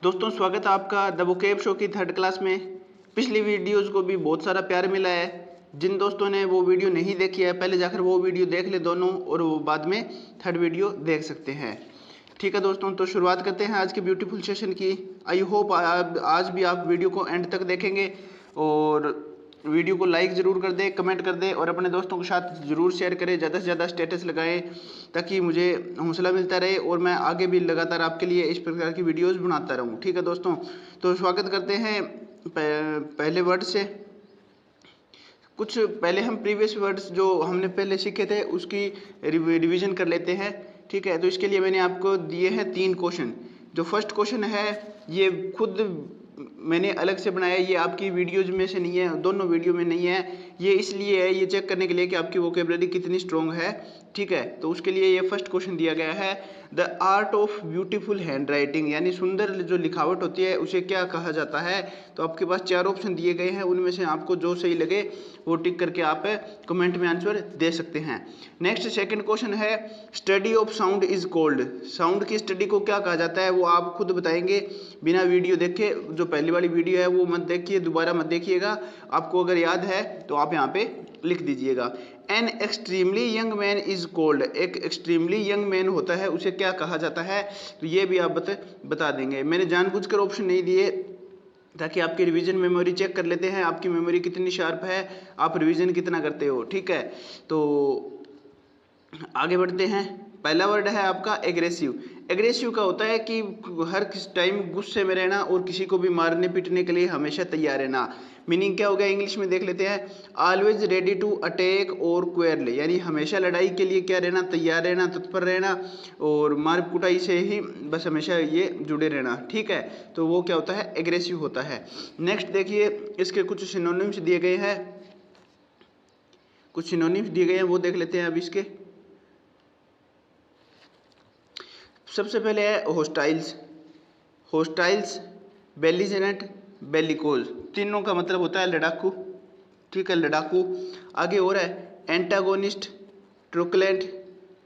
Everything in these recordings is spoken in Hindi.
दोस्तों स्वागत है आपका द वोकेब शो की थर्ड क्लास में। पिछली वीडियोस को भी बहुत सारा प्यार मिला है। जिन दोस्तों ने वो वीडियो नहीं देखी है पहले जाकर वो वीडियो देख ले दोनों, और वो बाद में थर्ड वीडियो देख सकते हैं। ठीक है दोस्तों, तो शुरुआत करते हैं आज के ब्यूटीफुल सेशन की। आई होप आज भी आप वीडियो को एंड तक देखेंगे और वीडियो को लाइक ज़रूर कर दें, कमेंट कर दें और अपने दोस्तों के साथ ज़रूर शेयर करें। ज़्यादा से ज़्यादा स्टेटस लगाएं ताकि मुझे हौसला मिलता रहे और मैं आगे भी लगातार आपके लिए इस प्रकार की वीडियोस बनाता रहूं। ठीक है दोस्तों, तो स्वागत करते हैं पहले वर्ड से। कुछ पहले हम प्रीवियस वर्ड्स जो हमने पहले सीखे थे उसकी रिवीजन कर लेते हैं। ठीक है, तो इसके लिए मैंने आपको दिए हैं 3 क्वेश्चन। जो फर्स्ट क्वेश्चन है ये खुद मैंने अलग से बनाया, ये आपकी वीडियोज में से नहीं है, दोनों वीडियो में नहीं है। ये इसलिए है, ये चेक करने के लिए कि आपकी वोकेबलरी कितनी स्ट्रॉन्ग है। ठीक है, तो उसके लिए ये फर्स्ट क्वेश्चन दिया गया है, the art of beautiful hand writing, यानी सुंदर जो लिखावट होती है उसे क्या कहा जाता है। तो आपके पास 4 ऑप्शन दिए गए हैं, उनमें से आपको जो सही लगे वो टिक करके आप कमेंट में आंसर दे सकते हैं। नेक्स्ट सेकंड क्वेश्चन है, study of sound is called, sound की स्टडी को क्या कहा जाता है वो आप खुद बताएंगे बिना वीडियो देखे। जो पहली वाली वीडियो है वो मत देखिए, दोबारा मत देखिएगा। आपको अगर याद है तो आप यहाँ पे लिख दीजिएगा। An extremely young man is called, एक एक्सट्रीमली यंग मैन होता है उसे क्या कहा जाता है, तो ये भी आप बता देंगे। मैंने जानबूझकर ऑप्शन नहीं दिए ताकि आपकी रिवीजन मेमोरी चेक कर लेते हैं, आपकी मेमोरी कितनी शार्प है, आप रिवीजन कितना करते हो। ठीक है, तो आगे बढ़ते हैं। पहला वर्ड है आपका एग्रेसिव। एग्रेसिव का होता है कि हर किस टाइम गुस्से में रहना और किसी को भी मारने पीटने के लिए हमेशा तैयार रहना। मीनिंग क्या हो गया इंग्लिश में देख लेते हैं, ऑलवेज रेडी टू अटैक और क्वेरल, यानी हमेशा लड़ाई के लिए क्या रहना, तैयार रहना, तत्पर रहना और मार कुटाई से ही बस हमेशा ये जुड़े रहना। ठीक है, तो वो क्या होता है, एग्रेसिव होता है। नेक्स्ट देखिए, इसके कुछ सिनोनिम्स दिए गए हैं, कुछ सिनोनिम्स दिए गए हैं वो देख लेते हैं अब इसके। सबसे पहले है होस्टाइल्स, होस्टाइल्स, बेलिजेरेंट, बेलिकोज, तीनों का मतलब होता है लड़ाकू। ठीक है, लड़ाकू। आगे और है एंटागोनिस्ट, ट्रुकुलेंट,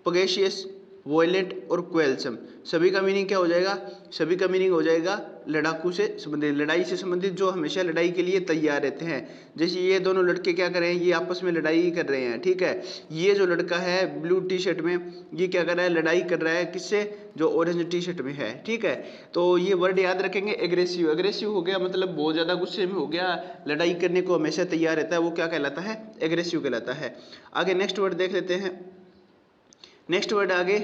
पगेशियस, वॉयलेंट और क्वेलसम। सभी का मीनिंग क्या हो जाएगा, सभी का मीनिंग हो जाएगा लड़ाकू से संबंधित, लड़ाई से संबंधित, जो हमेशा लड़ाई के लिए तैयार रहते हैं। जैसे ये दोनों लड़के क्या कर रहे हैं, ये आपस में लड़ाई कर रहे हैं। ठीक है, ये जो लड़का है ब्लू टी शर्ट में, ये क्या कर रहा है, लड़ाई कर रहा है किससे, जो ऑरेंज टी शर्ट में है। ठीक है, तो ये वर्ड याद रखेंगे, एग्रेसिव। एग्रेसिव हो गया मतलब बहुत ज़्यादा गुस्से में हो गया, लड़ाई करने को हमेशा तैयार रहता है, वो क्या कहलाता है, एग्रेसिव कहलाता है। आगे नेक्स्ट वर्ड देख लेते हैं। नेक्स्ट वर्ड आगे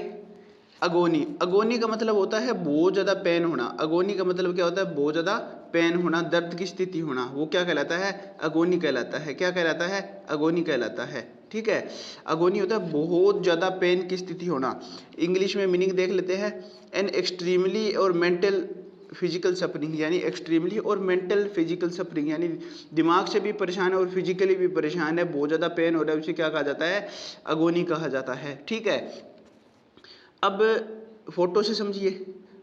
अगोनी। अगोनी का मतलब होता है बहुत ज़्यादा पेन होना। अगोनी का मतलब क्या होता है, बहुत ज़्यादा पेन होना, दर्द की स्थिति होना, वो क्या कहलाता है, अगोनी कहलाता है। क्या कहलाता है, अगोनी कहलाता है। ठीक है, अगोनी होता है बहुत ज़्यादा पेन की स्थिति होना। इंग्लिश में मीनिंग देख लेते हैं, एन एक्सट्रीमली और मेंटल फिजिकल सफरिंग, यानी एक्सट्रीमली और मेंटल फिजिकल सफरिंग, यानी दिमाग से भी परेशान है और फिजिकली भी परेशान है, बहुत ज़्यादा पेन हो रहा है, उसे क्या कहा जाता है, अगोनी कहा जाता है। ठीक है, अब फोटो से समझिए।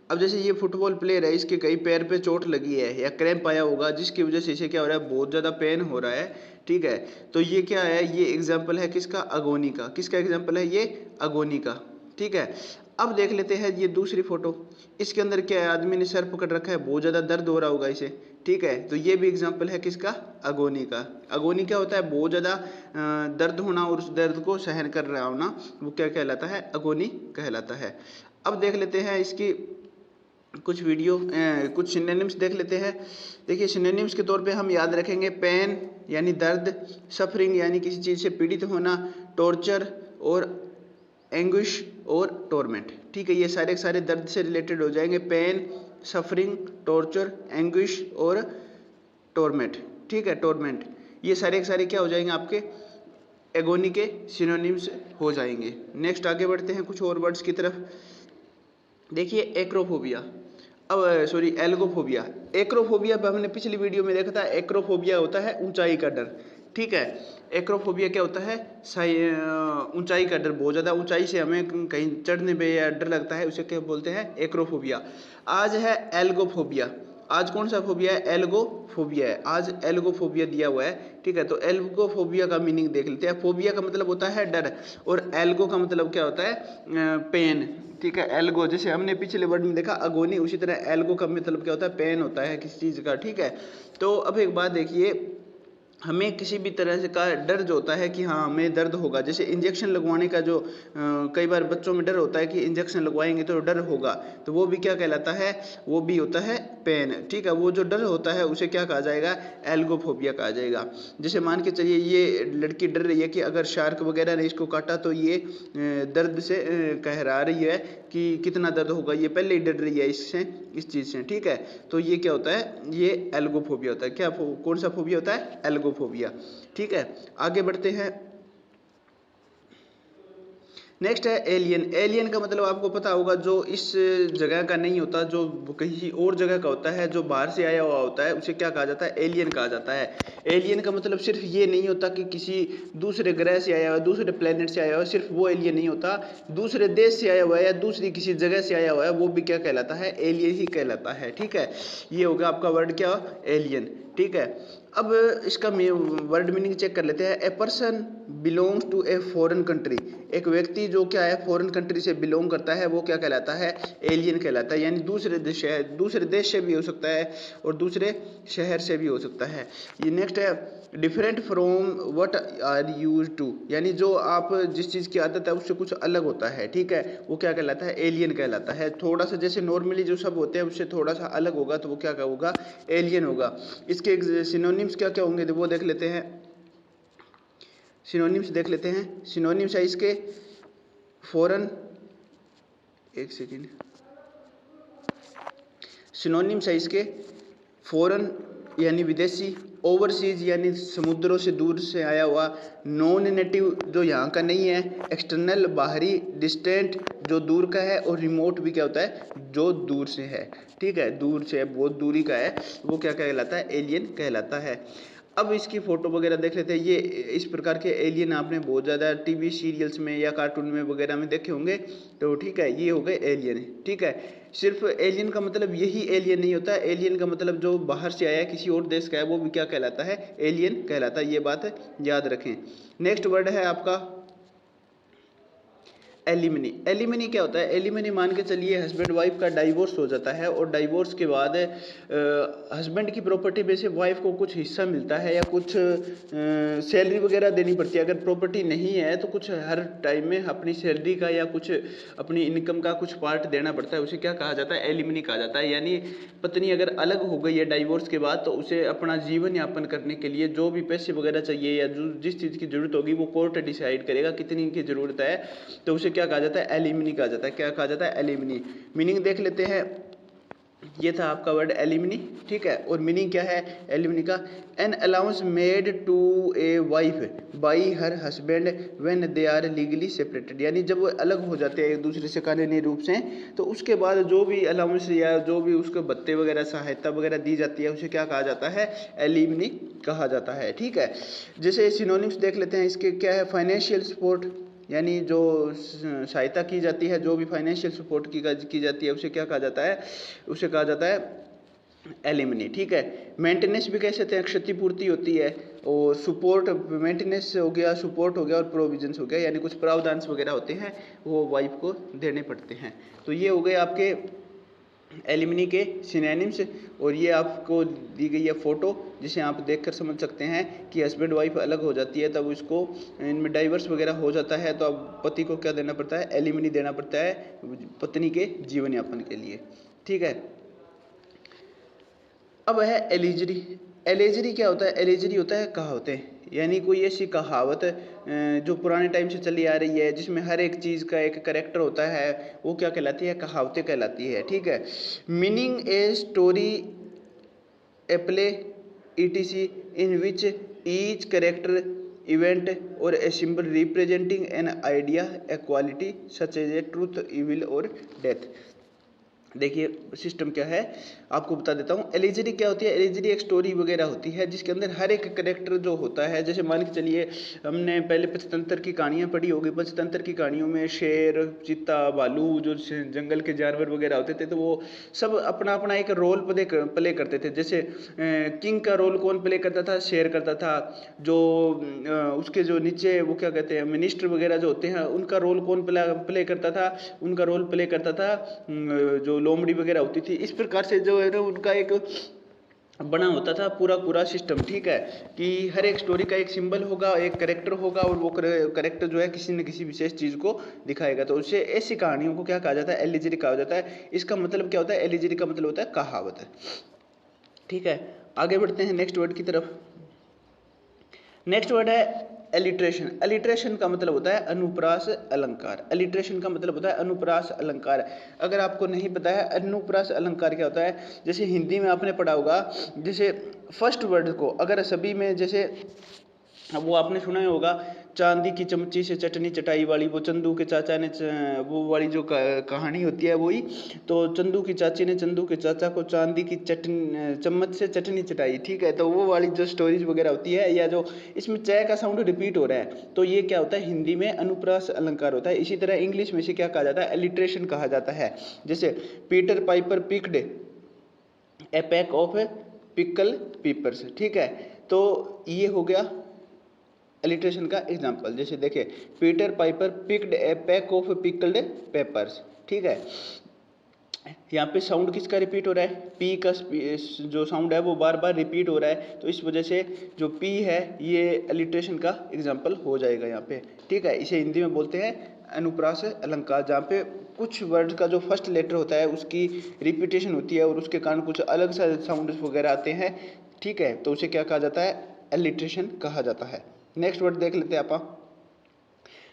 अब जैसे ये फुटबॉल प्लेयर है, इसके कई पैर पे चोट लगी है या क्रैम्प आया होगा, जिसकी वजह से इसे क्या हो रहा है, बहुत ज़्यादा पेन हो रहा है। ठीक है, तो ये क्या है, ये एग्जाम्पल है किसका, अगोनी का। किसका एग्जाम्पल है, ये अगोनी का। ठीक है, अब देख लेते हैं ये दूसरी फोटो। इसके अंदर क्या है, आदमी ने सर पकड़ रखा है, बहुत ज़्यादा दर्द हो रहा होगा इसे। ठीक है, तो ये भी एग्जाम्पल है किसका, अगोनी का। अगोनी क्या होता है, बहुत ज़्यादा दर्द होना और उस दर्द को सहन कर रहा होना, वो क्या कहलाता है, अगोनी कहलाता है। अब देख लेते हैं इसकी कुछ कुछ सिनोनिम्स देख लेते हैं। देखिए सिनोनिम्स के तौर पे हम याद रखेंगे, पेन यानी दर्द, सफरिंग यानी किसी चीज़ से पीड़ित होना, टॉर्चर और एंग्विश और टॉर्मेंट। ठीक है, ये सारे सारे दर्द से रिलेटेड हो जाएंगे, पेन, सफरिंग, टॉर्चर, एंग्विश और टॉर्मेंट। ठीक है, टॉर्मेंट, ये सारे सारे क्या हो जाएंगे, आपके एगोनी के सिनोनिम्स हो जाएंगे। नेक्स्ट आगे बढ़ते हैं कुछ और वर्ड्स की तरफ। देखिए एक्रोफोबिया, अब सॉरी एल्गोफोबिया। एक्रोफोबिया पर हमने पिछली वीडियो में देखा था, एक्रोफोबिया होता है ऊंचाई का डर। ठीक है, एक्रोफोबिया क्या होता है, ऊंचाई का डर, बहुत ज़्यादा ऊंचाई से हमें कहीं चढ़ने पे या डर लगता है, उसे क्या बोलते हैं, एक्रोफोबिया। आज है एल्गोफोबिया। आज कौन सा फोबिया है? एल्गोफोबिया है। आज एल्गोफोबिया दिया हुआ है, ठीक है। तो एल्गोफोबिया का मीनिंग देख लेते हैं। फोबिया का मतलब होता है डर, और एल्गो का मतलब क्या होता है? पेन, ठीक है। एल्गो जैसे हमने पिछले वर्ड में देखा अगोनी, उसी तरह एल्गो का मतलब क्या होता है? पेन होता है किसी चीज़ का, ठीक है। तो अब एक बात देखिए, हमें किसी भी तरह से का डर जो होता है कि हाँ हमें दर्द होगा, जैसे इंजेक्शन लगवाने का जो कई बार बच्चों में डर होता है कि इंजेक्शन लगवाएंगे तो डर होगा, तो वो भी क्या कहलाता है? वो भी होता है पेन, ठीक है। वो जो डर होता है उसे क्या कहा जाएगा? एल्गोफोबिया कहा जाएगा। जैसे मान के चलिए ये लड़की डर रही है कि अगर शार्क वगैरह ने इसको काटा तो ये दर्द से कहरा रही है कि कितना दर्द होगा, ये पहले ही डर रही है इससे, इस चीज़ से, ठीक है। तो ये क्या होता है? ये एल्गोफोबिया होता है। क्या कौन सा फोबिया होता है? एल्गोफोबिया, ठीक है। आगे बढ़ते हैं। नेक्स्ट है एलियन। एलियन का मतलब आपको पता होगा जो इस जगह का नहीं होता, जो कहीं और जगह का होता है, जो बाहर से आया हुआ होता है, उसे क्या कहा जाता है? एलियन कहा जाता है। एलियन का मतलब सिर्फ ये नहीं होता कि किसी दूसरे ग्रह से आया हुआ, दूसरे प्लेनेट से आया हुआ, सिर्फ वो एलियन नहीं होता, दूसरे देश से आया हुआ है या दूसरी किसी जगह से आया हुआ है, वो भी क्या कहलाता है? एलियन ही कहलाता है, ठीक है। ये होगा आपका वर्ड क्या? एलियन, ठीक है। अब इसका वर्ड मीनिंग चेक कर लेते हैं। A person belongs to a foreign country. एक व्यक्ति जो क्या है? फॉरेन कंट्री से बिलोंग करता है, वो क्या कहलाता है? एलियन कहलाता है। यानी दूसरे देश से भी हो सकता है और दूसरे शहर से भी हो सकता है। ये नेक्स्ट है different from what are use to. यानी जो आप जिस चीज़ की आदत है उससे कुछ अलग होता है, ठीक है, वो क्या कहलाता है? एलियन कहलाता है। थोड़ा सा जैसे नॉर्मली जो सब होते हैं उससे थोड़ा सा अलग होगा तो वो क्या होगा? एलियन होगा। इसके सिनोनिम्स क्या क्या होंगे वो देख लेते हैं। सिनोनिम्स देख लेते हैं। सिनोनिम्स है इसके फॉरेन, एक सेकेंड, सिनोनिम्स है इसके फॉरेन यानी विदेशी, ओवरसीज यानी समुद्रों से दूर से आया हुआ, नॉन नेटिव जो यहाँ का नहीं है, एक्सटर्नल बाहरी, डिस्टेंट जो दूर का है, और रिमोट भी क्या होता है? जो दूर से है, ठीक है, दूर से बहुत दूरी का है, वो क्या कहलाता है? एलियन कहलाता है। अब इसकी फ़ोटो वगैरह देख लेते हैं। ये इस प्रकार के एलियन आपने बहुत ज़्यादा टीवी सीरियल्स में या कार्टून में वगैरह में देखे होंगे, तो ठीक है, ये हो गए एलियन, ठीक है। सिर्फ एलियन का मतलब यही एलियन नहीं होता, एलियन का मतलब जो बाहर से आया है, किसी और देश का है, वो भी क्या कहलाता है? एलियन कहलाता है। ये बात याद रखें। नेक्स्ट वर्ड है आपका एलिमनी। एलिमनी क्या होता है? एलिमनी मान के चलिए हस्बैंड वाइफ का डाइवोर्स हो जाता है, और डाइवोर्स के बाद हस्बैंड की प्रॉपर्टी में से वाइफ को कुछ हिस्सा मिलता है या कुछ सैलरी वगैरह देनी पड़ती है। अगर प्रॉपर्टी नहीं है तो कुछ हर टाइम में अपनी सैलरी का या कुछ अपनी इनकम का कुछ पार्ट देना पड़ता है, उसे क्या कहा जाता है? एलिमनी कहा जाता है। यानी पत्नी अगर अलग हो गई है डाइवोर्स के बाद, तो उसे अपना जीवन यापन करने के लिए जो भी पैसे वगैरह चाहिए या जो जिस चीज़ की ज़रूरत होगी वो कोर्ट डिसाइड करेगा कितनी की ज़रूरत है, तो उसे क्या कहा जाता है? एलिमनी कहा जाता है। क्या कहा जाता है? एलिमनी। मीनिंग देख लेते हैं। ये था आपका वर्ड एलिमनी, ठीक है। और मीनिंग क्या है एलिमनी का? An allowance made to a wife by her husband when they are legally separated. यानी जब वो अलग हो जाते हैं एक दूसरे से कानूनी रूप से, तो उसके बाद जो भी अलाउंस या जो भी उसको भत्ते वगैरह सहायता वगैरह दी जाती है, उसे क्या कहा जाता है? एलिमनी कहा जाता है, ठीक है। जैसे सिनोनिम्स देख लेते हैं इसके। क्या है? फाइनेंशियल सपोर्ट, यानी जो सहायता की जाती है, जो भी फाइनेंशियल सपोर्ट की जाती है, उसे क्या कहा जाता है? उसे कहा जाता है एलिमनी, ठीक है। मेंटेनेंस भी कह सकते हैं, क्षतिपूर्ति होती है। और सपोर्ट, मेंटेनेंस हो गया, सपोर्ट हो गया, और प्रोविजंस हो गया, यानी कुछ प्रावधान वगैरह होते हैं वो वाइफ को देने पड़ते हैं। तो ये हो गए आपके एलिमनी के सिनोनिम्स। और ये आपको दी गई है फ़ोटो, जिसे आप देखकर समझ सकते हैं कि हस्बैंड वाइफ अलग हो जाती है, तब इसको इनमें डाइवर्स वगैरह हो जाता है, तो अब पति को क्या देना पड़ता है? एलिमनी देना पड़ता है पत्नी के जीवन यापन के लिए, ठीक है। अब है एलिजरी। एलिजरी क्या होता है? एलिजरी होता है कहावतें, यानी कोई ऐसी कहावत जो पुराने टाइम से चली आ रही है, जिसमें हर एक चीज़ का एक करेक्टर होता है, वो क्या कहलाती है? कहावतें कहलाती है, ठीक है। Meaning a story, a play, etc in which each character, event or a symbol representing an idea, a quality such as a truth, evil or death। देखिए सिस्टम क्या है, आपको बता देता हूँ। एलिजिडी क्या होती है? एलिजिडी एक स्टोरी वगैरह होती है जिसके अंदर हर एक करेक्टर जो होता है, जैसे मान के चलिए हमने पहले पंचतंत्र की कहानियाँ पढ़ी होगी। पंचतंत्र की कहानियों में शेर, चीता, भालू, जो जंगल के जानवर वगैरह होते थे, तो वो सब अपना अपना एक रोल प्ले करते थे। जैसे किंग का रोल कौन प्ले करता था? शेर करता था। जो उसके जो नीचे वो क्या कहते हैं, मिनिस्टर वगैरह जो होते हैं, उनका रोल कौन प्ले करता था? उनका रोल प्ले करता था जो लोमड़ी वगैरह होती थी। इस प्रकार से जो है ना उनका एक बना होता था पूरा पूरा सिस्टम, ठीक है, कि हर एक स्टोरी का एक सिंबल होगा, एक करेक्टर होगा, और वो करेक्टर जो है किसी न किसी विशेष चीज़ को दिखाएगा। तो उससे ऐसी कहानियों को क्या कहा जाता है? एलिजिडी कहा जाता है। इसका मतलब क्या होता है? एलिजिडी का मतलब होता है कहावत है, ठीक है। आगे बढ़ते हैं नेक्स्ट वर्ड की तरफ। नेक्स्ट वर्ड है एलिट्रेशन। एलिट्रेशन का मतलब होता है अनुप्रास अलंकार। एलिट्रेशन का मतलब होता है अनुप्रास अलंकार। अगर आपको नहीं पता है अनुप्रास अलंकार क्या होता है, जैसे हिंदी में आपने पढ़ा होगा, जैसे फर्स्ट वर्ड को अगर सभी में, जैसे वो आपने सुना ही होगा, चांदी की चमची से चटनी चटाई वाली, वो चंदू के चाचा ने वो वाली जो कहानी होती है वही। तो चंदू की चाची ने चंदू के चाचा को चांदी की चम्मच से चटनी चटाई, ठीक है। तो वो वाली जो स्टोरीज वगैरह होती है, या जो इसमें चय का साउंड रिपीट हो रहा है, तो ये क्या होता है? हिंदी में अनुप्रास अलंकार होता है। इसी तरह इंग्लिश में से क्या कहा जाता है? एलिट्रेशन कहा जाता है। जैसे Peter piper picked a peck of pickle peppers, ठीक है। तो ये हो गया एलिट्रेशन का एग्जाम्पल। जैसे देखिए, Peter piper picked a peck of pickled papers, ठीक है। यहाँ पे साउंड किसका रिपीट हो रहा है? पी का जो साउंड है वो बार बार रिपीट हो रहा है, तो इस वजह से जो पी है ये एलिट्रेशन का एग्जाम्पल हो जाएगा यहाँ पे, ठीक है। इसे हिंदी में बोलते हैं अनुप्रास अलंकार, जहाँ पे कुछ वर्ड का जो फर्स्ट लेटर होता है उसकी रिपीटेशन होती है और उसके कारण कुछ अलग सा साउंड वगैरह आते हैं, ठीक है। तो उसे क्या कहा जाता है? एलिट्रेशन कहा जाता है। नेक्स्ट वर्ड देख लेते हैं आप।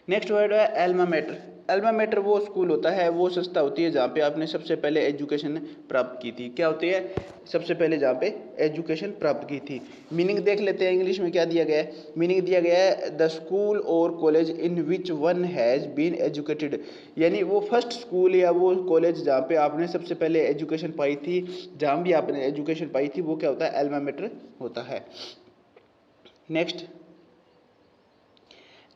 नेक्स्ट वर्ड है एल्मा मैटर। एल्मा मैटर वो स्कूल होता है, वो संस्था होती है जहाँ पे आपने सबसे पहले एजुकेशन प्राप्त की थी। क्या होती है? सबसे पहले जहाँ पे एजुकेशन प्राप्त की थी। मीनिंग देख लेते हैं इंग्लिश में क्या दिया गया है। मीनिंग दिया गया है द स्कूल और college in which one has been educated, यानी वो फर्स्ट स्कूल या वो कॉलेज जहाँ पे आपने सबसे पहले एजुकेशन पाई थी, जहाँ भी आपने एजुकेशन पाई थी, वो क्या होता है? एल्मा मैटर होता है। नेक्स्ट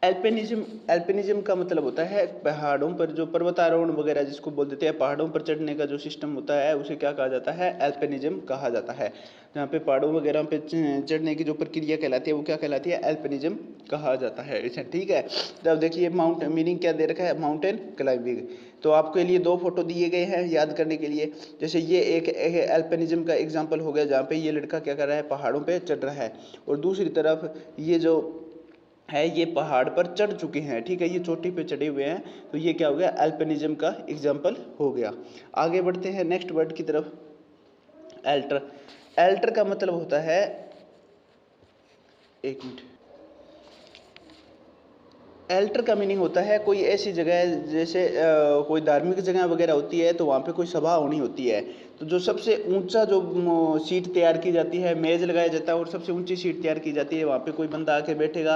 एल्पिनिज्म। एल्पिनिज्म का मतलब होता है पहाड़ों पर जो पर्वतारोहण वगैरह जिसको बोल देते हैं, पहाड़ों पर चढ़ने का जो सिस्टम होता है उसे क्या कहा जाता है? एल्पिनिज्म कहा जाता है। जहाँ पे पहाड़ों वगैरह पे चढ़ने की जो प्रक्रिया कहलाती है वो क्या कहलाती है? एल्पिनिज्म कहा जाता है इसे, ठीक है। तब देखिए माउंटेन, मीनिंग क्या दे रखा है? Mountain climbing. तो आपके लिए दो फोटो दिए गए हैं याद करने के लिए। जैसे ये एक एल्पिनिज्म का एग्जाम्पल हो गया, जहाँ पे ये लड़का क्या कर रहा है? पहाड़ों पर चढ़ रहा है, और दूसरी तरफ ये जो है ये पहाड़ पर चढ़ चुके हैं, ठीक है, ये चोटी पे चढ़े हुए हैं, तो ये क्या हो गया? अल्पिनिज्म का एग्जाम्पल हो गया। आगे बढ़ते हैं नेक्स्ट वर्ड की तरफ। एल्टर। एल्टर का मतलब होता है, एक मिनट, एल्टर का मीनिंग होता है कोई ऐसी जगह, जैसे कोई धार्मिक जगह वगैरह होती है तो वहाँ पे कोई सभा होनी होती है, तो जो सबसे ऊंचा जो सीट तैयार की जाती है, मेज लगाया जाता है और सबसे ऊंची सीट तैयार की जाती है, वहाँ पे कोई बंदा आके बैठेगा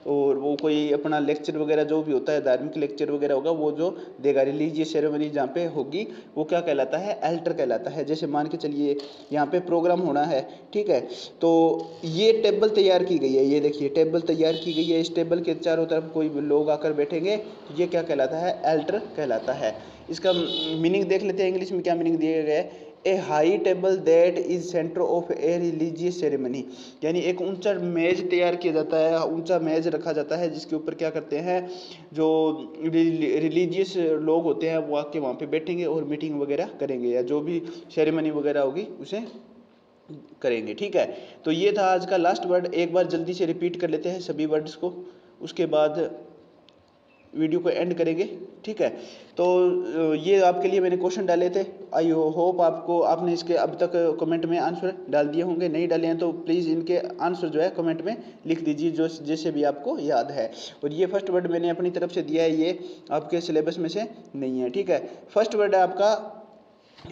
और वो कोई अपना लेक्चर वगैरह जो भी होता है, धार्मिक लेक्चर वगैरह होगा, वो जो देगा, रिलीजियस सेरेमनी जहाँ पे होगी, वो क्या कहलाता है? एल्टर कहलाता है। जैसे मान के चलिए यहाँ पे प्रोग्राम होना है, ठीक है, तो ये टेबल तैयार की गई है, ये देखिए टेबल तैयार की गई है, इस टेबल के चारों तरफ कोई लोग आकर बैठेंगे, तो ये क्या कहलाता है? एल्टर कहलाता है। इसका मीनिंग देख लेते हैं इंग्लिश में क्या मीनिंग दिया गया है। A high table that is centre of a religious ceremony, यानी एक ऊंचा मेज तैयार किया जाता है, ऊंचा मेज रखा जाता है जिसके ऊपर क्या करते हैं, जो रिलीजियस लोग होते हैं वो आके वहाँ पे बैठेंगे और मीटिंग वगैरह करेंगे, या जो भी सेरेमनी वगैरह होगी उसे करेंगे, ठीक है। तो ये था आज का लास्ट वर्ड। एक बार जल्दी से रिपीट कर लेते हैं सभी वर्ड्स को, उसके बाद वीडियो को एंड करेंगे, ठीक है। तो ये आपके लिए मैंने क्वेश्चन डाले थे, आई होप आपने इसके अब तक कमेंट में आंसर डाल दिए होंगे। नहीं डाले हैं तो प्लीज़ इनके आंसर जो है कमेंट में लिख दीजिए, जो जैसे भी आपको याद है। और ये फर्स्ट वर्ड मैंने अपनी तरफ से दिया है, ये आपके सिलेबस में से नहीं है, ठीक है। फर्स्ट वर्ड है आपका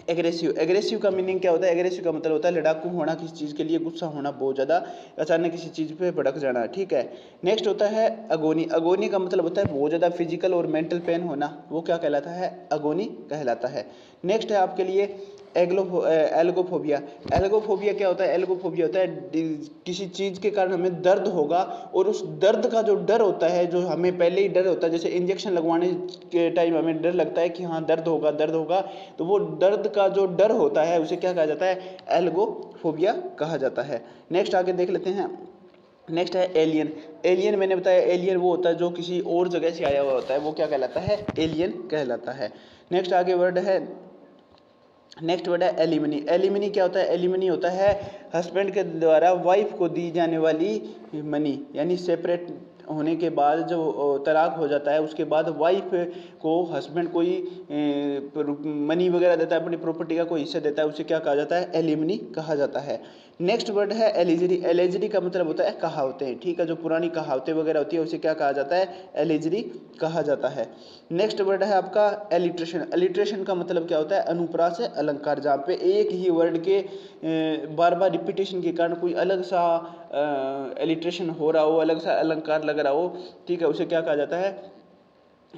एग्रेसिव। एग्रेसिव का मीनिंग क्या होता है? एग्रेसिव का मतलब होता है लड़ाकू होना, किसी चीज़ के लिए गुस्सा होना, बहुत ज़्यादा अचानक किसी चीज़ पे भड़क जाना, ठीक है। नेक्स्ट होता है अगोनी। अगोनी का मतलब होता है बहुत ज़्यादा फिजिकल और मेंटल पेन होना, वो क्या कहलाता है? अगोनी कहलाता है। नेक्स्ट है आपके लिए एल्गोफोबिया। एल्गोफोबिया क्या होता है? एल्गोफोबिया होता है किसी चीज़ के कारण हमें दर्द होगा और उस दर्द का जो डर होता है, जो हमें पहले ही डर होता है, जैसे इंजेक्शन लगवाने के टाइम हमें डर लगता है कि हाँ दर्द होगा दर्द होगा, तो वो दर्द का जो डर होता है उसे क्या कहा जाता है? एल्गोफोबिया कहा जाता है। नेक्स्ट आगे देख लेते हैं। नेक्स्ट है एलियन। एलियन मैंने बताया, एलियन वो होता है जो किसी और जगह से आया हुआ होता है, वो क्या कहलाता है? एलियन कहलाता है। नेक्स्ट आगे वर्ड है, नेक्स्ट वर्ड है एलिमनी। एलिमनी क्या होता है? एलिमनी होता है हस्बैंड के द्वारा वाइफ को दी जाने वाली मनी, यानी सेपरेट होने के बाद जो तलाक हो जाता है उसके बाद वाइफ को हस्बैंड कोई मनी वगैरह देता है, अपनी प्रॉपर्टी का कोई हिस्सा देता है, उसे क्या कहा जाता है? एलिमनी कहा जाता है। नेक्स्ट वर्ड है एलिजरी। एलिजरी का मतलब होता है कहावतें, ठीक है, जो पुरानी कहावतें वगैरह होती है उसे क्या कहा जाता है? एलिजरी कहा जाता है। नेक्स्ट वर्ड है आपका एलिट्रेशन। एलिट्रेशन का मतलब क्या होता है? अनुप्रास अलंकार, जहाँ पे एक ही वर्ड के बार बार रिपीटेशन के कारण कोई अलग सा एलिट्रेशन हो रहा हो, अलग सा अलंकार लग रहा हो, ठीक है, उसे क्या कहा जाता है?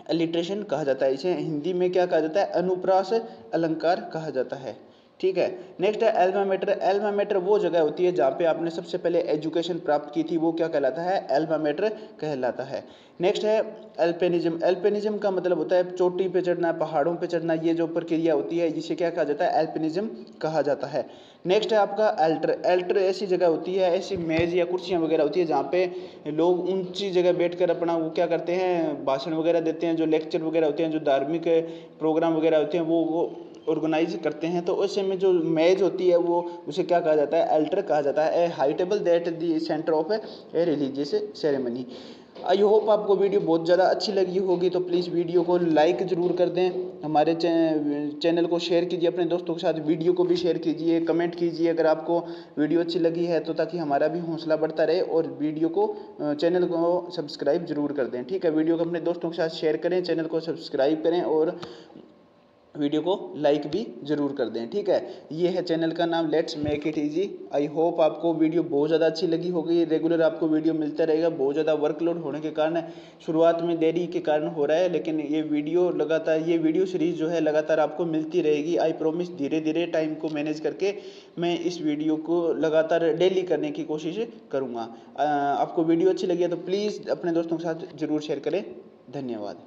एलिट्रेशन कहा जाता है। इसे हिंदी में क्या कहा जाता है? अनुप्रास अलंकार कहा जाता है, ठीक है। नेक्स्ट है एल्मा मैटर। एल्मा मैटर वो जगह होती है जहाँ पे आपने सबसे पहले एजुकेशन प्राप्त की थी, वो क्या कहलाता है? एल्मा मैटर कहलाता है। नेक्स्ट है एल्पेनिज्म। एल्पेनिज्म का मतलब होता है चोटी पे चढ़ना, पहाड़ों पे चढ़ना, ये जो प्रक्रिया होती है जिसे क्या कहा जाता है? एल्पेनिज्म कहा जाता है। नेक्स्ट है आपका एल्टर। एल्टर ऐसी जगह होती है, ऐसी मेज या कुर्सियाँ वगैरह होती है जहाँ पे लोग ऊंची जगह बैठकर अपना वो क्या करते हैं? भाषण वगैरह देते हैं, जो लेक्चर वगैरह होते हैं, जो धार्मिक प्रोग्राम वगैरह होते हैं वो ऑर्गेनाइज करते हैं। तो ऐसे में जो मेज होती है वो उसे क्या कहा जाता है? एल्टर कहा जाता है। A high table that the centre of a religious ceremony. I hope आपको वीडियो बहुत ज़्यादा अच्छी लगी होगी, तो प्लीज़ वीडियो को लाइक ज़रूर कर दें, हमारे चैनल को शेयर कीजिए अपने दोस्तों के साथ, वीडियो को भी शेयर कीजिए, कमेंट कीजिए अगर आपको वीडियो अच्छी लगी है, तो ताकि हमारा भी हौसला बढ़ता रहे, और वीडियो को चैनल को सब्सक्राइब ज़रूर कर दें, ठीक है। वीडियो को अपने दोस्तों के साथ शेयर करें, चैनल को सब्सक्राइब करें और वीडियो को लाइक भी ज़रूर कर दें, ठीक है। ये है चैनल का नाम let's make it easy. I hope आपको वीडियो बहुत ज़्यादा अच्छी लगी होगी। रेगुलर आपको वीडियो मिलता रहेगा। बहुत ज़्यादा वर्कलोड होने के कारण शुरुआत में देरी के कारण हो रहा है, लेकिन ये वीडियो लगातार, ये वीडियो सीरीज़ जो है लगातार आपको मिलती रहेगी। आई प्रॉमिस धीरे धीरे टाइम को मैनेज करके मैं इस वीडियो को लगातार डेली करने की कोशिश करूँगा। आपको वीडियो अच्छी लगी है तो प्लीज़ अपने दोस्तों के साथ ज़रूर शेयर करें। धन्यवाद।